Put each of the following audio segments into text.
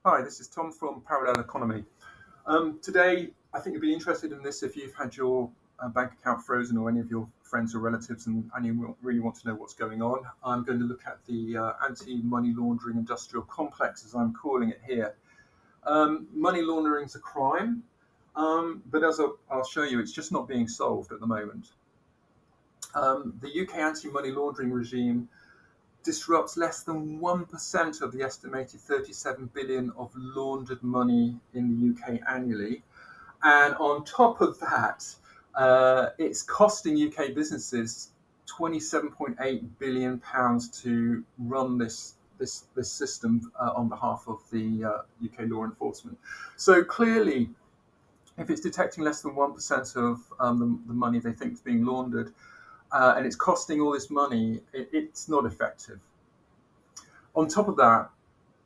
Hi, this is Tom from Parallel Economy. Today, I think you'll be interested in this if you've had your bank account frozen or any of your friends or relatives and you really want to know what's going on. I'm going to look at the anti-money laundering industrial complex, as I'm calling it here. Money laundering is a crime, but as I'll show you, it's just not being solved at the moment. The UK anti-money laundering regime disrupts less than 1% of the estimated 37 billion of laundered money in the UK annually. And on top of that, it's costing UK businesses £27.8 billion to run this system on behalf of the UK law enforcement. So clearly, if it's detecting less than 1% of the money they think is being laundered, and it's costing all this money, it's not effective. On top of that,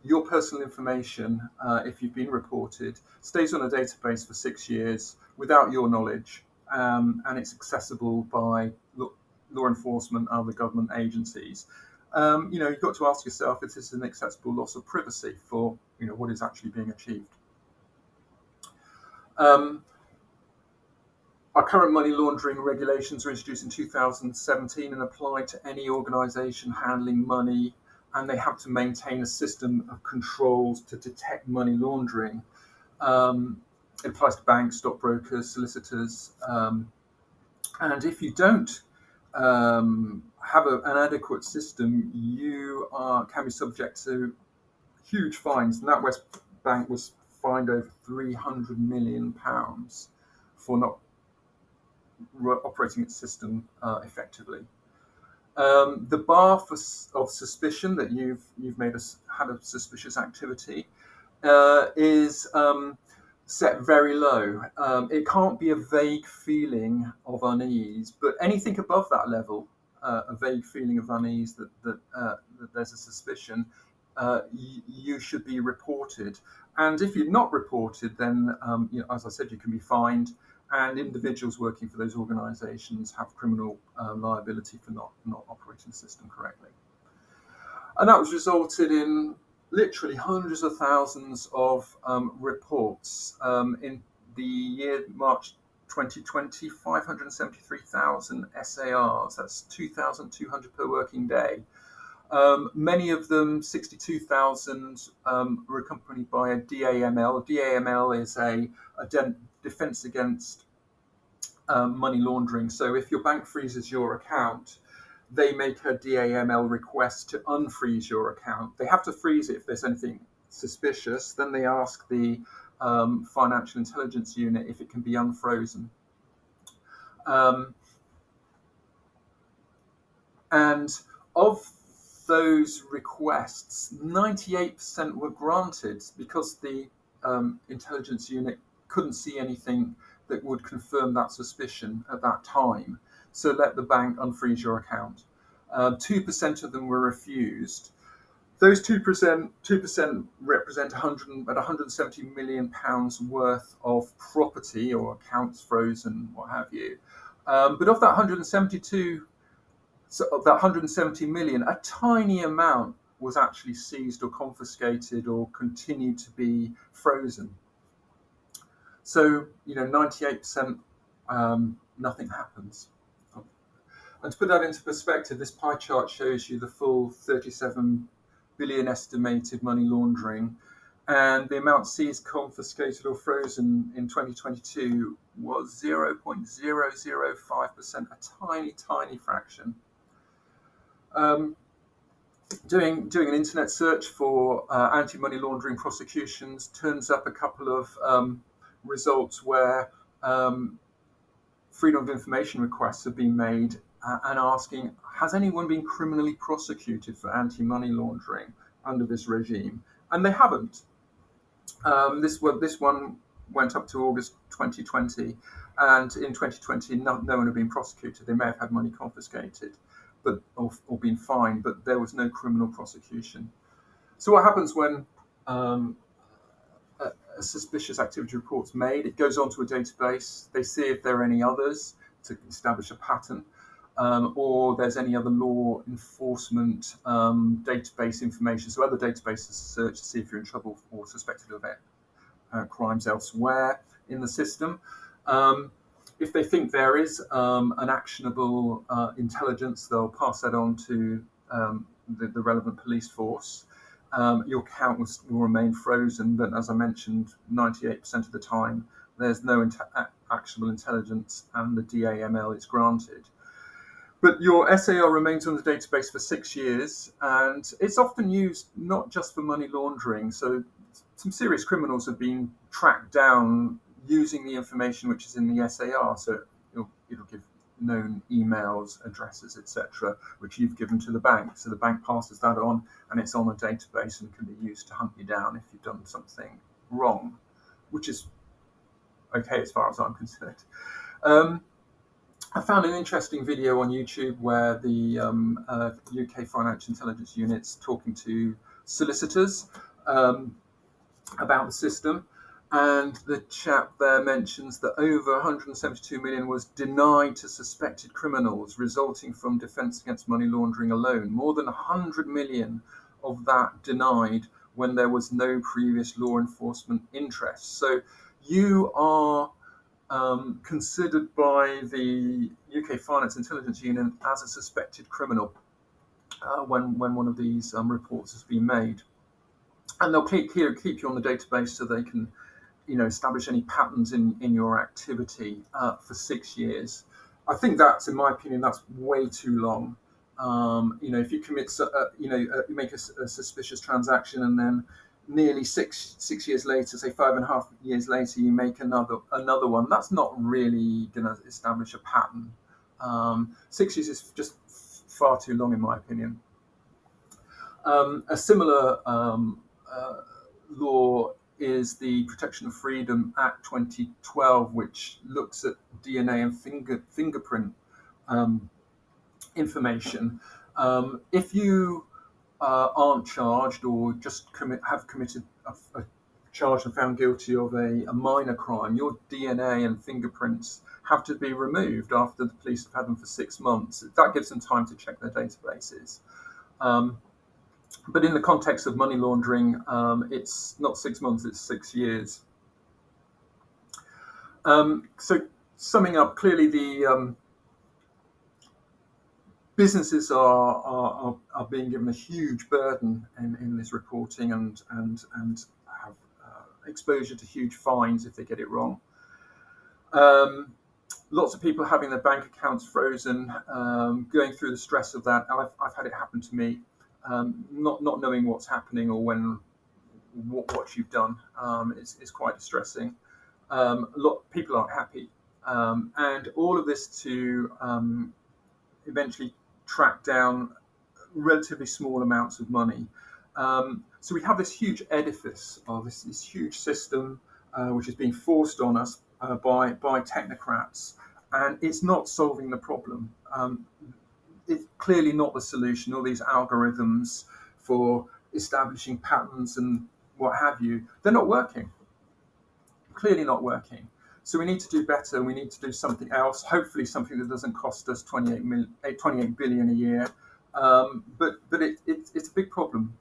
your personal information, if you've been reported, stays on a database for 6 years without your knowledge, and it's accessible by law enforcement and other government agencies. You've got to ask yourself if this is an acceptable loss of privacy for what is actually being achieved. Our current money laundering regulations were introduced in 2017 and apply to any organisation handling money, and they have to maintain a system of controls to detect money laundering. It applies to banks, stockbrokers, solicitors, and if you don't have an adequate system, you can be subject to huge fines. NatWest Bank was fined over £300 million for not operating its system effectively. The bar of suspicion that you've had a suspicious activity is set very low. It can't be a vague feeling of unease, but anything above that level, a vague feeling of unease that there's a suspicion, you should be reported. And if you're not reported, then as I said, you can be fined. And individuals working for those organisations have criminal liability for not operating the system correctly. And that was resulted in literally hundreds of thousands of reports. In the year March 2020, 573,000 SARs, that's 2,200 per working day. Many of them, 62,000, were accompanied by a DAML. DAML is a defense against money laundering. So if your bank freezes your account, they make a DAML request to unfreeze your account. They have to freeze it if there's anything suspicious. Then they ask the financial intelligence unit if it can be unfrozen. And of those requests, 98% were granted because the intelligence unit couldn't see anything that would confirm that suspicion at that time. So let the bank unfreeze your account. 2% of them were refused. Those 2% represent about £170 million worth of property or accounts frozen, what have you. But of that 170 million, a tiny amount was actually seized or confiscated or continued to be frozen. So, 98%, nothing happens. And to put that into perspective, this pie chart shows you the full 37 billion estimated money laundering, and the amount seized, confiscated, or frozen in 2022 was 0.005%, a tiny, tiny fraction. Doing an internet search for anti-money laundering prosecutions turns up a couple of results where freedom of information requests have been made and asking, has anyone been criminally prosecuted for anti-money laundering under this regime? And they haven't. This one went up to August 2020, and in 2020, no one had been prosecuted. They may have had money confiscated, or been fined, but there was no criminal prosecution. So what happens when a suspicious activity report's made? It goes onto a database. They see if there are any others to establish a pattern. or there's any other law enforcement database information, so other databases to search to see if you're in trouble or suspected of crimes elsewhere in the system. If they think there is an actionable intelligence, they'll pass that on to the relevant police force. Your account will remain frozen, but as I mentioned, 98% of the time there's no actionable intelligence and the DAML is granted. But your SAR remains on the database for 6 years, and it's often used not just for money laundering. So some serious criminals have been tracked down using the information which is in the SAR. So it'll give known emails, addresses, etc., which you've given to the bank. So the bank passes that on, and it's on a database and can be used to hunt you down if you've done something wrong, which is okay as far as I'm concerned. I found an interesting video on YouTube where the UK Financial Intelligence Unit's talking to solicitors about the system, and the chap there mentions that over 172 million was denied to suspected criminals resulting from Defence Against Money Laundering alone. More than 100 million of that denied when there was no previous law enforcement interest. So you are considered by the UK Finance Intelligence Unit as a suspected criminal when one of these reports has been made, and they'll keep you on the database so they can, establish any patterns in your activity for 6 years. I think that's, in my opinion, that's way too long. If you commit, you make a suspicious transaction and then nearly six years later, say 5.5 years later, you make another one. That's not really going to establish a pattern. 6 years is just far too long, in my opinion. A similar law is the Protection of Freedom Act 2012, which looks at DNA and fingerprint information. If you aren't charged or just have committed a charge and found guilty of a minor crime, your DNA and fingerprints have to be removed after the police have had them for 6 months. That gives them time to check their databases. But in the context of money laundering, it's not 6 months, it's 6 years. So summing up, clearly the businesses are being given a huge burden in this reporting and have exposure to huge fines if they get it wrong. Lots of people having their bank accounts frozen, going through the stress of that. I've had it happen to me, not knowing what's happening or what you've done is quite distressing. A lot of people aren't happy, and all of this to eventually track down relatively small amounts of money. So we have this huge edifice of this huge system which is being forced on us by technocrats, and it's not solving the problem. It's clearly not the solution. All these algorithms for establishing patterns and what have you, they're not working. Clearly not working. So we need to do better. We need to do something else, hopefully something that doesn't cost us 28 billion a year. But it's a big problem,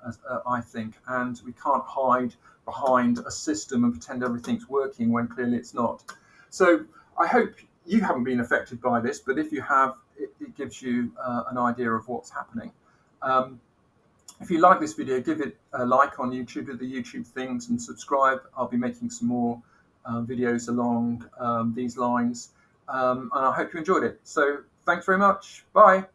I think, and we can't hide behind a system and pretend everything's working when clearly it's not. So I hope you haven't been affected by this, but if you have, it gives you an idea of what's happening. If you like this video, give it a like on YouTube, do the YouTube things, and subscribe. I'll be making some more videos along these lines, and I hope you enjoyed it. So thanks very much. Bye.